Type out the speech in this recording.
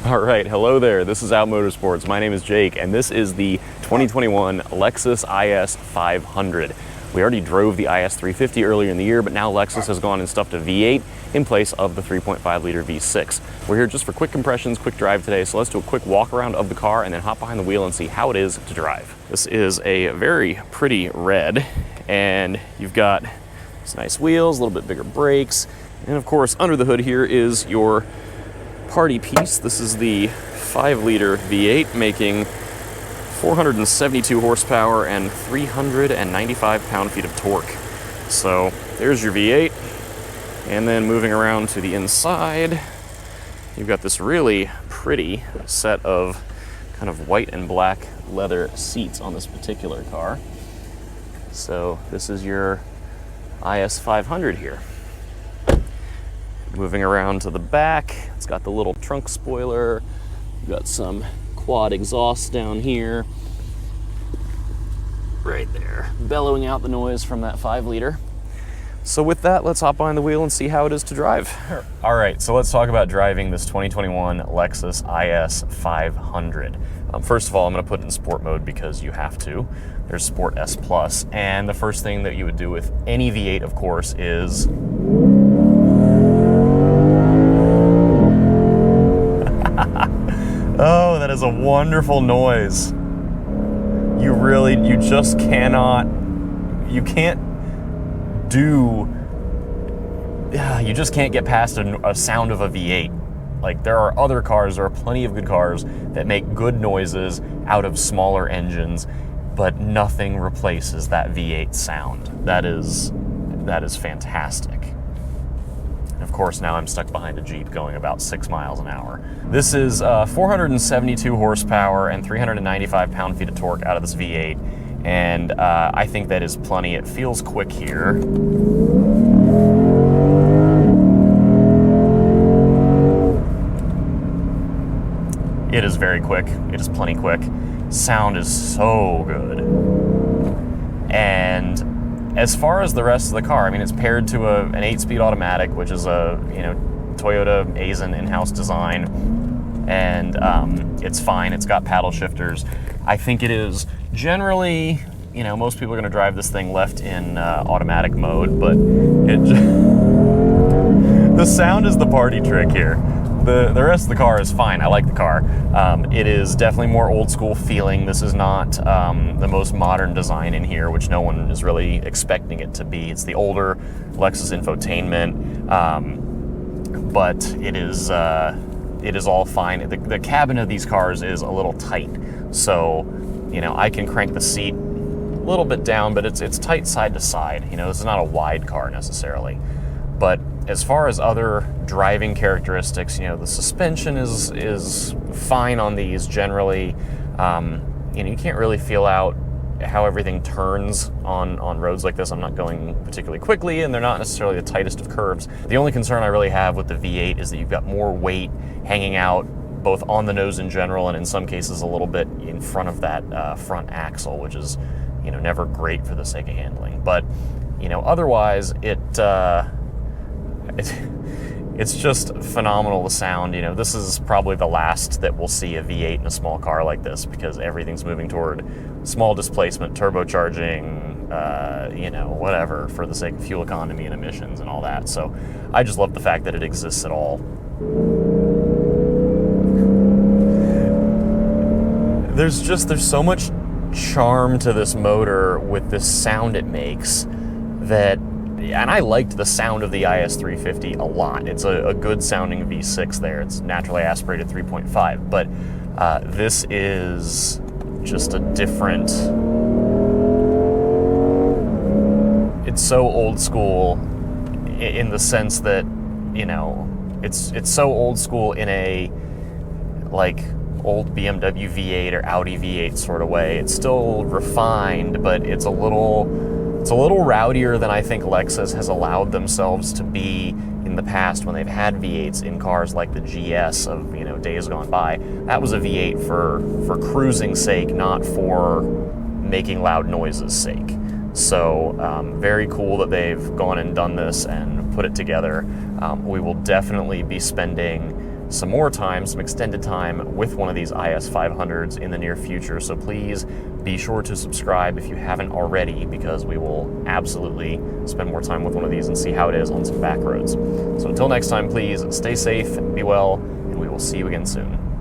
All right, hello there. This is Out Motorsports. My name is Jake, and this is the 2021 Lexus IS 500. We already drove the IS 350 earlier in the year, but now Lexus has gone and stuffed a V8 in place of the 3.5 liter V6. We're here just for quick impressions, quick drive today, so let's do a quick walk around of the car and then hop behind the wheel and see how it is to drive. This is a very pretty red, and you've got some nice wheels, a little bit bigger brakes, and of course under the hood here is your party piece. This is the 5-liter V8 making 472 horsepower and 395 pound-feet of torque. So there's your V8. And then moving around to the inside, you've got this really pretty set of kind of white and black leather seats on this particular car. So this is your IS 500 here. Moving around to the back, it's got the little trunk spoiler. You've got some quad exhaust down here. Right there, bellowing out the noise from that 5-liter. So with that, let's hop behind the wheel and see how it is to drive. All right, so let's talk about driving this 2021 Lexus IS 500. First of all, I'm gonna put it in sport mode because you have to. There's Sport S Plus, and the first thing that you would do with any V8, of course, is oh, that is a wonderful noise. You just cannot, you just can't get past a sound of a V8. Like, there are other cars, there are plenty of good cars that make good noises out of smaller engines, but nothing replaces that V8 sound. That is fantastic. Of course, now I'm stuck behind a Jeep going about 6 miles an hour. This is 472 horsepower and 395 pound-feet of torque out of this V8, and I think that is plenty. It feels quick here. It is very quick. It is plenty quick. Sound is so good. And as far as the rest of the car, I mean, it's paired to an 8-speed automatic, which is a Toyota Aisin in-house design, and it's fine. It's got paddle shifters. I think it is generally, most people are going to drive this thing left in automatic mode, but the sound is the party trick here. The rest of the car is fine. I like the car. It is definitely more old school feeling. This is not the most modern design in here, which no one is really expecting it to be. It's the older Lexus infotainment, but it is all fine. The cabin of these cars is a little tight, so I can crank the seat a little bit down, but it's tight side to side. This is not a wide car necessarily, but as far as other driving characteristics, the suspension is fine on these generally. You can't really feel out how everything turns on roads like this. I'm not going particularly quickly, and they're not necessarily the tightest of curves. The only concern I really have with the V8 is that you've got more weight hanging out both on the nose in general and in some cases a little bit in front of that front axle, which is never great for the sake of handling. But otherwise it's just phenomenal, the sound. This is probably the last that we'll see a V8 in a small car like this, because everything's moving toward small displacement, turbocharging, whatever, for the sake of fuel economy and emissions and all that. So I just love the fact that it exists at all. There's so much charm to this motor with this sound it makes and I liked the sound of the IS 350 a lot. It's a good sounding V6 there. It's naturally aspirated 3.5, but this is just a different, it's so old school in the sense that, it's so old school in a like old BMW V8 or Audi V8 sort of way. It's still refined, but it's a little rowdier than I think Lexus has allowed themselves to be in the past when they've had V8s in cars like the GS of days gone by. That was a V8 for cruising sake, not for making loud noises sake. So very cool that they've gone and done this and put it together. We will definitely be spending some more time, some extended time with one of these IS 500s in the near future. So please be sure to subscribe if you haven't already, because we will absolutely spend more time with one of these and see how it is on some back roads. So until next time, please stay safe, be well, and we will see you again soon.